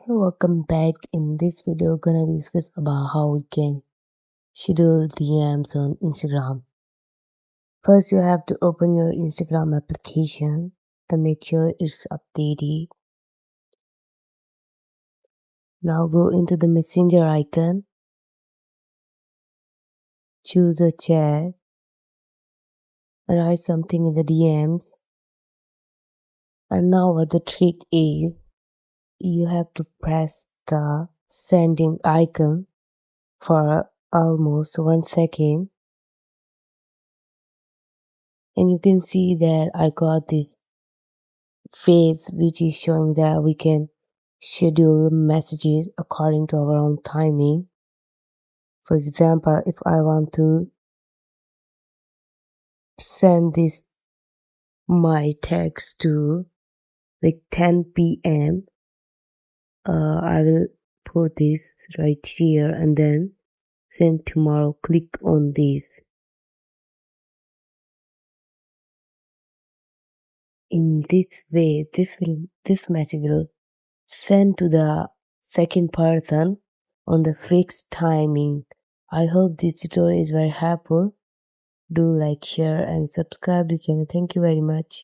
Hey, welcome back. In this video, gonna discuss about how we can schedule DMs on Instagram. First, you have to open your Instagram application and make sure it's updated. Now go into the messenger icon, choose a chat, and write something in the DMs. And now what the trick is, you have to press the sending icon for almost 1 second. And you can see that I got this phase which is showing that we can schedule messages according to our own timing. For example, if I want to send this my text to like 10 p.m., I will put this right here and then send tomorrow. Click on this. In this way, this message will send to the second person on the fixed timing. I hope this tutorial is very helpful. Do like, share and subscribe the channel. Thank you very much.